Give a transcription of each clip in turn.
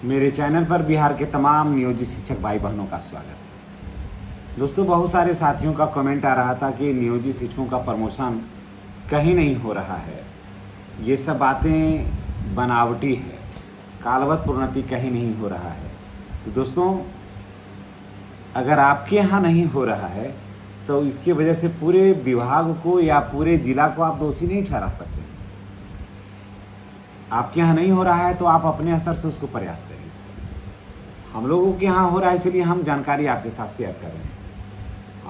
मेरे चैनल पर बिहार के तमाम नियोजित शिक्षक भाई बहनों का स्वागत है। दोस्तों, बहुत सारे साथियों का कमेंट आ रहा था कि नियोजित शिक्षकों का प्रमोशन कहीं नहीं हो रहा है, ये सब बातें बनावटी है, कालवश प्रोन्नति कहीं नहीं हो रहा है। तो दोस्तों, अगर आपके यहाँ नहीं हो रहा है तो इसकी वजह से पूरे विभाग को या पूरे जिला को आप दोषी नहीं ठहरा सकते। आपके यहाँ नहीं हो रहा है तो आप अपने स्तर से उसको प्रयास करिए। हम लोगों के यहाँ हो रहा है, इसलिए हम जानकारी आपके साथ शेयर कर रहे हैं।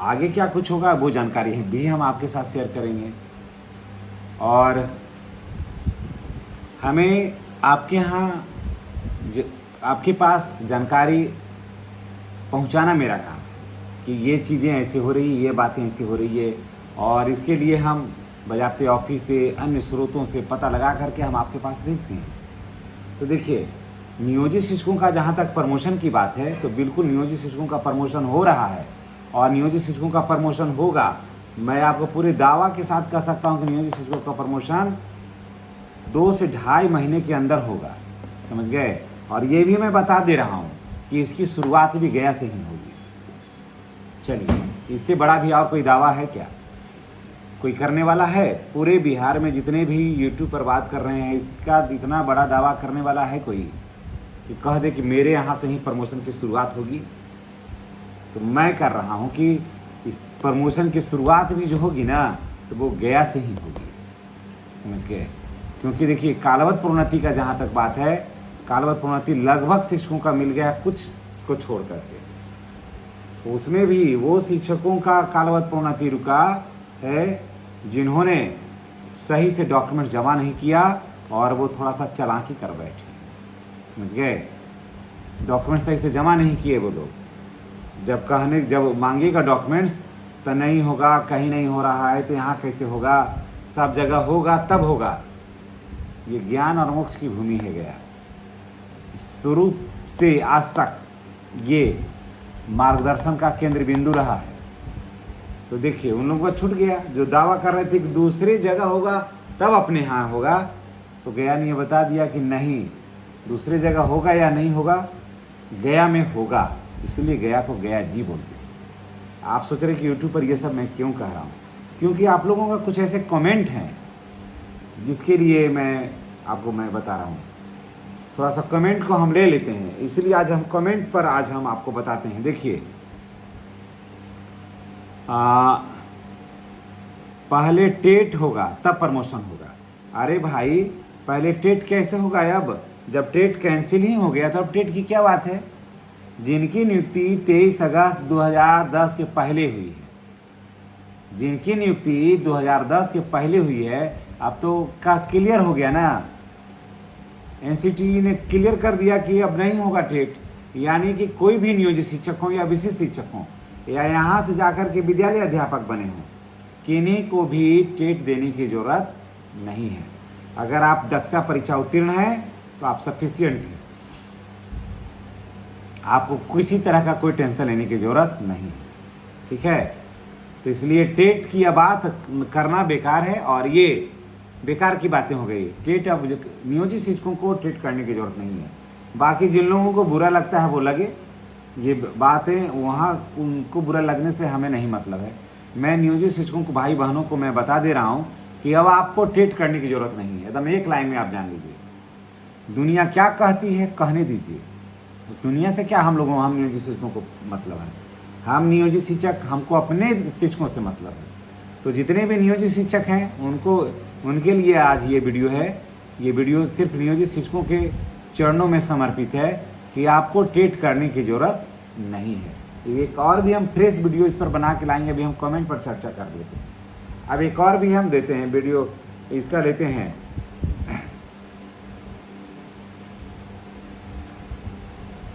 आगे क्या कुछ होगा वो जानकारी भी हम आपके साथ शेयर करेंगे। और हमें आपके यहाँ आपके पास जानकारी पहुँचाना मेरा काम है कि ये चीज़ें ऐसे हो रही है, ये बातें ऐसी हो रही है, और इसके लिए हम बजाते ऑफिस से अन्य स्रोतों से पता लगा करके हम आपके पास भेजते हैं। तो देखिए, नियोजित शिक्षकों का जहाँ तक प्रमोशन की बात है तो बिल्कुल नियोजित शिक्षकों का प्रमोशन हो रहा है और नियोजित शिक्षकों का प्रमोशन होगा। मैं आपको पूरे दावा के साथ कह सकता हूँ कि नियोजित शिक्षकों का प्रमोशन 2 से ढाई महीने के अंदर होगा, समझ गए। और ये भी मैं बता दे रहा हूँ कि इसकी शुरुआत भी गया से ही होगी। चलिए, इससे बड़ा भी और कोई दावा है क्या? कोई करने वाला है? पूरे बिहार में जितने भी यूट्यूब पर बात कर रहे हैं, इसका इतना बड़ा दावा करने वाला है कोई कि कह दे कि मेरे यहाँ से ही प्रमोशन की शुरुआत होगी? तो मैं कर रहा हूँ कि इस प्रमोशन की शुरुआत भी जो होगी ना तो वो गया से ही होगी, समझ गए। क्योंकि देखिए, कालवश प्रोन्नति का जहाँ तक बात है, कालवश प्रोन्नति लगभग शिक्षकों का मिल गया, कुछ को छोड़ करके। उसमें भी वो शिक्षकों का कालवश प्रोन्नति रुका है जिन्होंने सही से डॉक्यूमेंट जमा नहीं किया और वो थोड़ा सा चालाकी कर बैठे, समझ गए। डॉक्यूमेंट सही से जमा नहीं किए वो लोग। जब मांगेगा डॉक्यूमेंट्स तो नहीं होगा, कहीं नहीं हो रहा है तो यहाँ कैसे होगा, सब जगह होगा तब होगा। ये ज्ञान और मोक्ष की भूमि है गया। शुरू से आज तक ये मार्गदर्शन का केंद्र बिंदु रहा है। तो देखिए, उन लोगों का छूट गया। जो दावा कर रहे थे कि दूसरी जगह होगा तब अपने यहाँ होगा, तो गया ने ये बता दिया कि नहीं, दूसरी जगह होगा या नहीं होगा, गया में होगा। इसलिए गया को गया जी बोलते हैं। आप सोच रहे कि यूट्यूब पर ये सब मैं क्यों कह रहा हूँ? क्योंकि आप लोगों का कुछ ऐसे कमेंट हैं जिसके लिए मैं बता रहा हूँ। थोड़ा सा कमेंट को हम ले लेते हैं, इसलिए आज हम कमेंट पर हम आपको बताते हैं। देखिए, पहले टेट होगा तब प्रमोशन होगा। अरे भाई, पहले टेट कैसे होगा? अब जब टेट कैंसिल ही हो गया तो अब टेट की क्या बात है? जिनकी नियुक्ति 23 अगस्त 2010 के पहले हुई है, जिनकी नियुक्ति 2010 के पहले हुई है, अब तो का क्लियर हो गया ना। एनसीटी ने क्लियर कर दिया कि अब नहीं होगा टेट। यानी कि कोई भी नियोजित शिक्षक हो या विशिष्ट शिक्षक हो या यहाँ से जाकर के विद्यालय अध्यापक बने हों, किन्हीं को भी टेट देने की ज़रूरत नहीं है। अगर आप दक्षता परीक्षा उत्तीर्ण हैं तो आप सफिशिएंट हैं, आपको किसी तरह का कोई टेंशन लेने की ज़रूरत नहीं है, ठीक है। तो इसलिए टेट की अब बात करना बेकार है और ये बेकार की बातें हो गई। टेट अब नियोजित शिक्षकों को टेट करने की ज़रूरत नहीं है। बाकी जिन लोगों को बुरा लगता है वो लगे, ये बातें वहाँ उनको बुरा लगने से हमें नहीं मतलब है। मैं नियोजित शिक्षकों को, भाई बहनों को मैं बता दे रहा हूँ कि अब आपको टेट करने की ज़रूरत नहीं है। एकदम एक लाइन में आप जान लीजिए। दुनिया क्या कहती है कहने दीजिए, उस दुनिया से क्या हम नियोजित शिक्षकों को मतलब है। हम नियोजित शिक्षक, हमको अपने शिक्षकों से मतलब है। तो जितने भी नियोजित शिक्षक हैं उनके लिए आज ये वीडियो है। ये वीडियो सिर्फ नियोजित शिक्षकों के चरणों में समर्पित है कि आपको टेट करने की ज़रूरत नहीं है। एक और भी हम फ्रेश वीडियो इस पर बना के लाएंगे। अभी हम कमेंट पर चर्चा कर लेते हैं। अब एक और भी हम देते हैं वीडियो, इसका लेते हैं।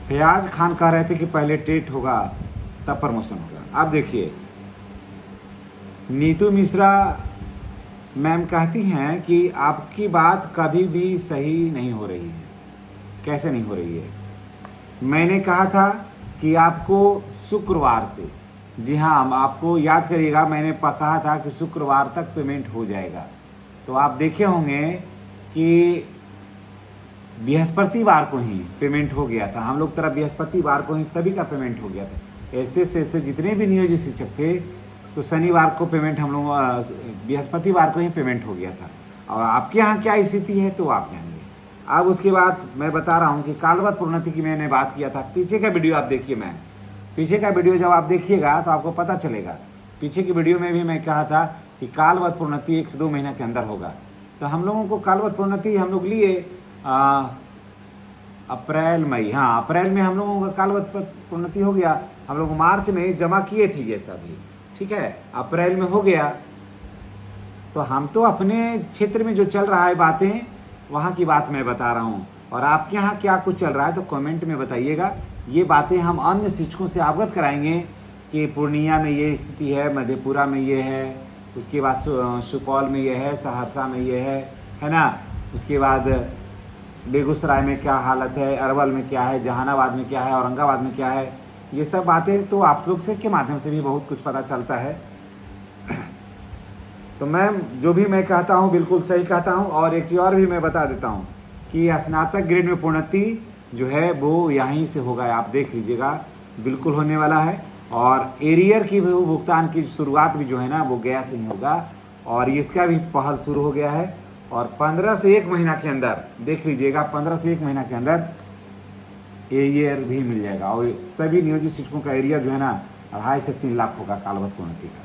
फयाज खान कह रहे थे कि पहले टेट होगा तब प्रमोशन होगा। अब देखिए, नीतू मिश्रा मैम कहती हैं कि आपकी बात कभी भी सही नहीं हो रही है। कैसे नहीं हो रही है? मैंने कहा था कि आपको शुक्रवार से, जी हाँ, आपको याद करिएगा, मैंने कहा था कि शुक्रवार तक पेमेंट हो जाएगा। तो आप देखे होंगे कि बृहस्पतिवार को ही पेमेंट हो गया था। हम लोग तरफ बृहस्पतिवार को ही सभी का पेमेंट हो गया था। ऐसे से ऐसे जितने भी नियोजित शिक्षक थे तो शनिवार को पेमेंट हम लोग बृहस्पतिवार को ही पेमेंट हो गया था। और आपके यहाँ क्या स्थिति है तो आप जानिए। अब उसके बाद मैं बता रहा हूँ कि कालवत प्रोन्नति की मैंने बात किया था। पीछे का वीडियो आप देखिए, मैं पीछे का वीडियो जब आप देखिएगा तो आपको पता चलेगा। पीछे की वीडियो में भी मैं कहा था कि कालवत प्रोन्नति 1 से 2 महीना के अंदर होगा। तो हम लोगों को कालवत प्रोन्नति हम लोग लिए अप्रैल मई, हाँ अप्रैल में हम लोगों का कालवत प्रोन्नति हो गया। हम लोग मार्च में जमा किए थे ये सभी, ठीक है, अप्रैल में हो गया। तो हम तो अपने क्षेत्र में जो चल रहा है बातें, वहाँ की बात मैं बता रहा हूँ। और आपके यहाँ क्या कुछ चल रहा है तो कमेंट में बताइएगा। ये बातें हम अन्य शिक्षकों से अवगत कराएंगे कि पूर्णिया में ये स्थिति है, मधेपुरा में ये है, उसके बाद सुपौल में ये है, सहरसा में ये है ना। उसके बाद बेगूसराय में क्या हालत है, अरवल में क्या है, जहानाबाद में क्या है, औरंगाबाद में क्या है। ये सब बातें तो आप लोग से के माध्यम से भी बहुत कुछ पता चलता है। तो मैं जो भी मैं कहता हूँ बिल्कुल सही कहता हूँ। और एक चीज़ और भी मैं बता देता हूँ कि स्नातक ग्रेड में प्रोन्नति जो है वो यहीं से होगा, आप देख लीजिएगा, बिल्कुल होने वाला है। और एरियर की भी भुगतान की शुरुआत भी जो है ना वो गया से ही होगा। और इसका भी पहल शुरू हो गया है। और 15 से 1 महीना के अंदर देख लीजिएगा, 15 से 1 महीना के अंदर एरियर भी मिल जाएगा। और सभी नियोजित शिक्षकों का एरियर जो है ना 2.5 से 3 लाख होगा कालवत प्रोन्नति का।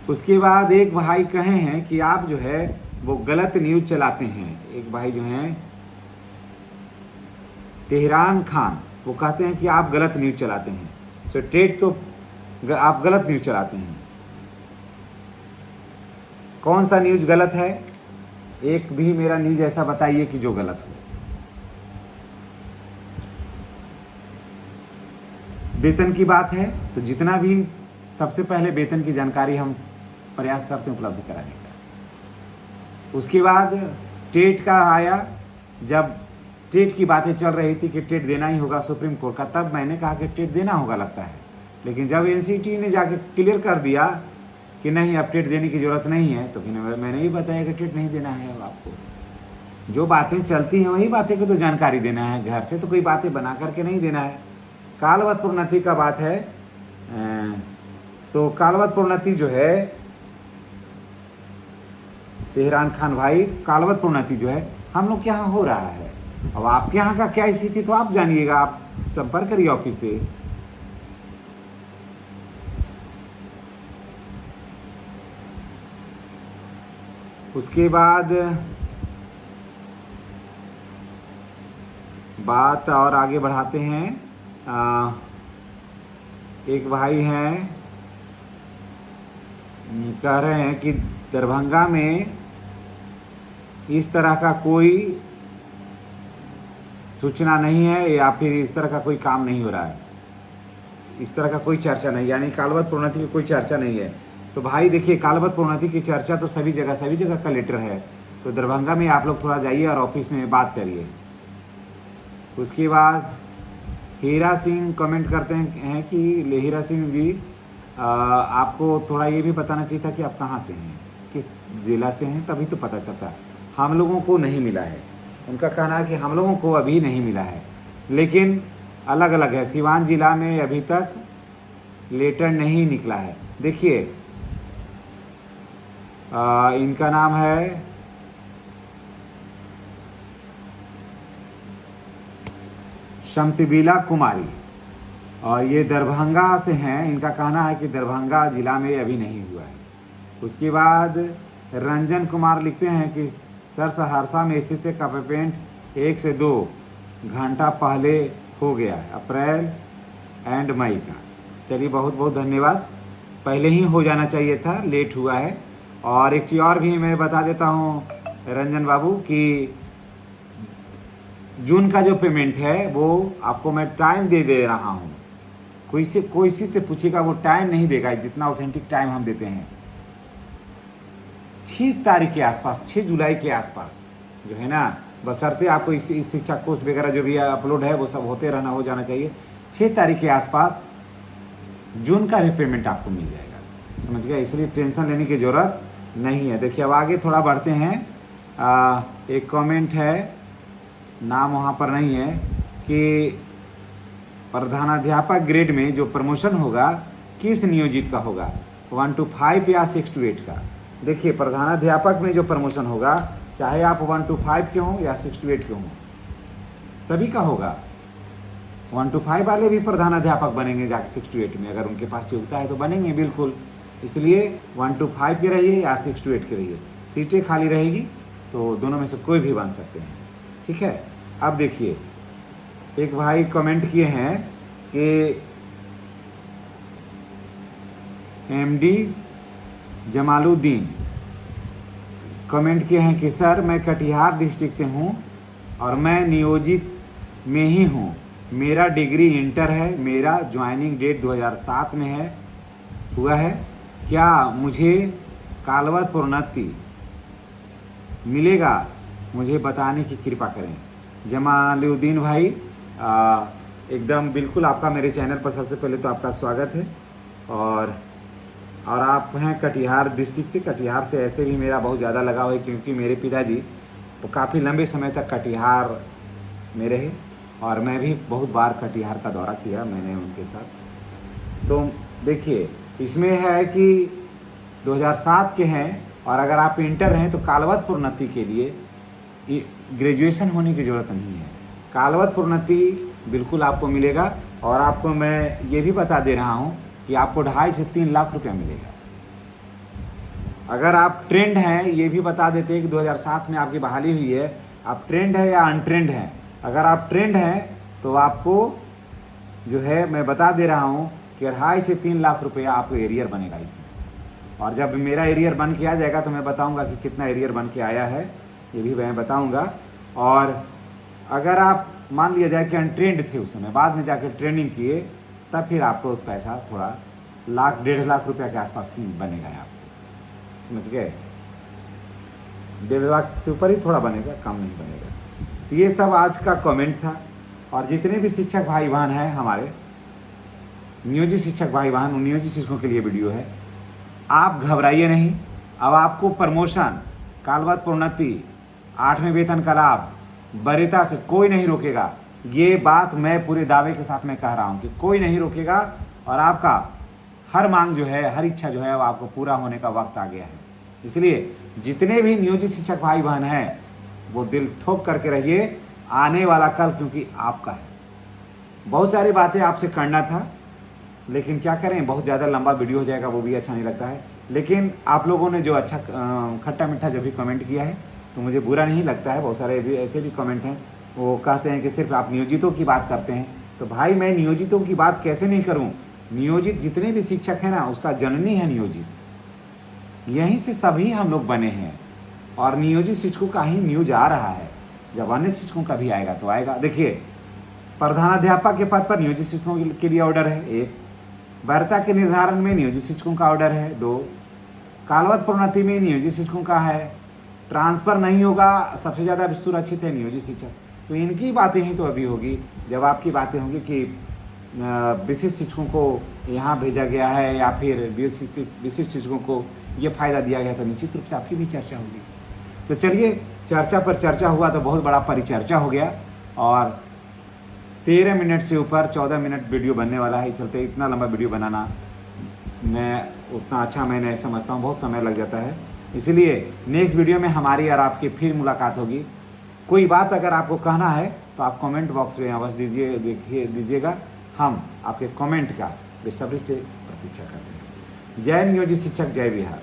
उसके बाद एक भाई कहे हैं कि आप जो है वो गलत न्यूज चलाते हैं। एक भाई जो हैं तेहरान खान, वो कहते हैं कि आप गलत न्यूज चलाते हैं। सो टेट तो आप गलत न्यूज चलाते हैं। कौन सा न्यूज गलत है? एक भी मेरा न्यूज ऐसा बताइए कि जो गलत हो। वेतन की बात है तो जितना भी, सबसे पहले वेतन की जानकारी हम प्रयास करते हैं उपलब्ध कराने का। उसके बाद टेट का आया, जब टेट की बातें चल रही थी कि टेट देना ही होगा सुप्रीम कोर्ट का, तब मैंने कहा कि टेट देना होगा लगता है। लेकिन जब एनसीटी ने जाके क्लियर कर दिया कि नहीं अब टेट देने की ज़रूरत नहीं है, तो फिर मैंने भी बताया कि टेट नहीं देना है। अब आपको जो बातें चलती हैं वही बातें की तो जानकारी देना है, घर से तो कोई बातें बना करके नहीं देना है। कालवत प्रोन्नति का बात है, तो कालवत प्रोन्नति जो है तेहरान खान भाई, कालवत प्रोन्नति जो है हम लोग के यहाँ हो रहा है। अब आपके यहाँ का क्या स्थिति तो आप जानिएगा, आप संपर्क करिए ऑफिस से। उसके बाद बात और आगे बढ़ाते हैं। एक भाई हैं कह रहे हैं कि दरभंगा में इस तरह का कोई सूचना नहीं है या फिर इस तरह का कोई काम नहीं हो रहा है, इस तरह का कोई चर्चा नहीं, यानी कालवत प्रोन्नति की कोई चर्चा नहीं है। तो भाई देखिए, कालवत प्रोन्नति की चर्चा तो सभी जगह का लेटर है। तो दरभंगा में आप लोग थोड़ा जाइए और ऑफिस में बात करिए। उसके बाद हीरा सिंह कमेंट करते हैं कि हीरा सिंह जी, आपको थोड़ा ये भी बताना चाहिए था कि आप कहाँ से हैं, किस जिला से हैं, तभी तो पता चलता। हम लोगों को नहीं मिला है, उनका कहना है कि हम लोगों को अभी नहीं मिला है, लेकिन अलग अलग है। सिवान जिला में अभी तक लेटर नहीं निकला है। देखिए इनका नाम है शमतिबिला कुमारी और ये दरभंगा से हैं। इनका कहना है कि दरभंगा जिला में अभी नहीं हुआ है। उसके बाद रंजन कुमार लिखते हैं कि सर सहरसा में एसएससी का पेमेंट 1 से 2 घंटा पहले हो गया है, अप्रैल एंड मई का। चलिए बहुत बहुत धन्यवाद। पहले ही हो जाना चाहिए था, लेट हुआ है। और एक चीज़ और भी मैं बता देता हूँ रंजन बाबू कि जून का जो पेमेंट है वो आपको मैं टाइम दे रहा हूँ। कोई से पूछेगा वो टाइम नहीं देगा जितना ऑथेंटिक टाइम हम देते हैं। 6 तारीख के आसपास, 6 जुलाई के आसपास जो है ना, बशर्ते आपको इस शिक्षा कोर्स वगैरह जो भी अपलोड है वो सब होते रहना, हो जाना चाहिए। 6 तारीख के आसपास जून का भी पेमेंट आपको मिल जाएगा, समझ गया। इसलिए टेंशन लेने की ज़रूरत नहीं है। देखिए अब आगे थोड़ा बढ़ते हैं। एक कमेंट है, नाम वहाँ पर नहीं है, कि प्रधानाध्यापक ग्रेड में जो प्रमोशन होगा किस नियोजित का होगा, 1 to 5 या 6 to 8 का। देखिए प्रधानाध्यापक में जो प्रमोशन होगा, चाहे आप 1 to 5 के हों या 6 to 8 के हों, सभी का होगा। 1 to 5 वाले भी प्रधानाध्यापक बनेंगे जाके 6 to 8 में, अगर उनके पास योग्यता है तो बनेंगे बिल्कुल। इसलिए 1 to 5 के रहिए या 6 to 8 के रहिए, सीटें खाली रहेगी तो दोनों में से कोई भी बन सकते हैं। ठीक है। अब देखिए एक भाई कमेंट किए हैं कि MD जमालुद्दीन कमेंट किए हैं कि सर मैं कटिहार डिस्ट्रिक्ट से हूँ और मैं नियोजित में ही हूँ, मेरा डिग्री इंटर है, मेरा ज्वाइनिंग डेट 2007 में है हुआ है, क्या मुझे कालवत प्रोन्नति मिलेगा, मुझे बताने की कृपा करें। जमालुद्दीन भाई एकदम बिल्कुल आपका मेरे चैनल पर सबसे पहले तो आपका स्वागत है। और आप हैं कटिहार डिस्ट्रिक्ट से। कटिहार से ऐसे भी मेरा बहुत ज़्यादा लगाव है क्योंकि मेरे पिताजी तो काफ़ी लंबे समय तक कटिहार में रहे और मैं भी बहुत बार कटिहार का दौरा किया मैंने उनके साथ। तो देखिए इसमें है कि 2007 के हैं और अगर आप इंटर हैं तो कालवत प्रोन्नति के लिए ग्रेजुएशन होने की ज़रूरत नहीं है। कालवत प्रोन्नति बिल्कुल आपको मिलेगा। और आपको मैं ये भी बता दे रहा हूँ कि आपको 2.5 से 3 लाख रुपया मिलेगा। अगर आप ट्रेंड हैं, ये भी बता देते हैं कि 2007 में आपकी बहाली हुई है, आप ट्रेंड है या अनट्रेंड हैं। अगर आप ट्रेंड हैं तो आपको जो है मैं बता दे रहा हूँ कि 2.5 से 3 लाख रुपया आपको एरियर बनेगा इसमें। और जब मेरा एरियर बन के आ जाएगा तो मैं बताऊँगा कि कितना एरियर बन के आया है, ये भी मैं बताऊँगा। और अगर आप मान लिया जाए कि अनट्रेंड थे उस समय, बाद में जाकर ट्रेनिंग किए, तब फिर आपको पैसा थोड़ा 1.5 लाख रुपया के आसपास ही बनेगा आपको, समझ गए। 1.5 लाख से ऊपर ही थोड़ा बनेगा, कम नहीं बनेगा। तो ये सब आज का कमेंट था। और जितने भी शिक्षक भाई बहन हैं हमारे नियोजित शिक्षक भाई बहन, उन नियोजित शिक्षकों के लिए वीडियो है। आप घबराइए नहीं। अब आपको प्रमोशन, कालवत प्रोन्नति, 8वें वेतन का लाभ, वरीयता से कोई नहीं रोकेगा। ये बात मैं पूरे दावे के साथ में कह रहा हूँ कि कोई नहीं रोकेगा। और आपका हर मांग जो है, हर इच्छा जो है वो आपको पूरा होने का वक्त आ गया है। इसलिए जितने भी नियोजित शिक्षक भाई बहन हैं वो दिल ठोक करके रहिए, आने वाला कल क्योंकि आपका है। बहुत सारी बातें आपसे करना था, लेकिन क्या करें, बहुत ज़्यादा लंबा वीडियो हो जाएगा, वो भी अच्छा नहीं लगता है। लेकिन आप लोगों ने जो अच्छा खट्टा मीठा जो भी कमेंट किया है तो मुझे बुरा नहीं लगता है। बहुत सारे भी ऐसे भी कमेंट हैं, वो कहते हैं कि सिर्फ आप नियोजितों की बात करते हैं। तो भाई मैं नियोजितों की बात कैसे नहीं करूं। नियोजित जितने भी शिक्षक हैं ना, उसका जननी है नियोजित, यहीं से सभी हम लोग बने हैं। और नियोजित शिक्षकों का ही न्यूज आ रहा है, जब अन्य शिक्षकों का भी आएगा तो आएगा। देखिए प्रधानाध्यापक के पद पर नियोजित शिक्षकों के लिए ऑर्डर है 1, वरीयता के निर्धारण में नियोजित शिक्षकों का ऑर्डर है 2, कालवत प्रोन्नति में नियोजित शिक्षकों का है, ट्रांसफ़र नहीं होगा, सबसे ज़्यादा सुरक्षित है नियोजित शिक्षक। तो इनकी बातें ही तो अभी होगी जब आपकी बातें होंगी कि विशिष्ट शिक्षकों को यहाँ भेजा गया है या फिर विशिष्ट शिक्षकों को ये फ़ायदा दिया गया, तो निश्चित रूप से आपकी भी चर्चा होगी। तो चलिए, चर्चा पर चर्चा हुआ तो बहुत बड़ा परिचर्चा हो गया। और 13 मिनट से ऊपर 14 मिनट वीडियो बनने वाला है। चलते इतना लंबा वीडियो बनाना मैं उतना अच्छा मैं नहीं समझता हूँ, बहुत समय लग जाता है। इसलिए नेक्स्ट वीडियो में हमारी और आपकी फिर मुलाकात होगी। कोई बात अगर आपको कहना है तो आप कमेंट बॉक्स में अवश्य दीजिएगा। हम आपके कमेंट का बेसब्री से प्रतीक्षा करते हैं। जय नियोजित शिक्षक, जय बिहार।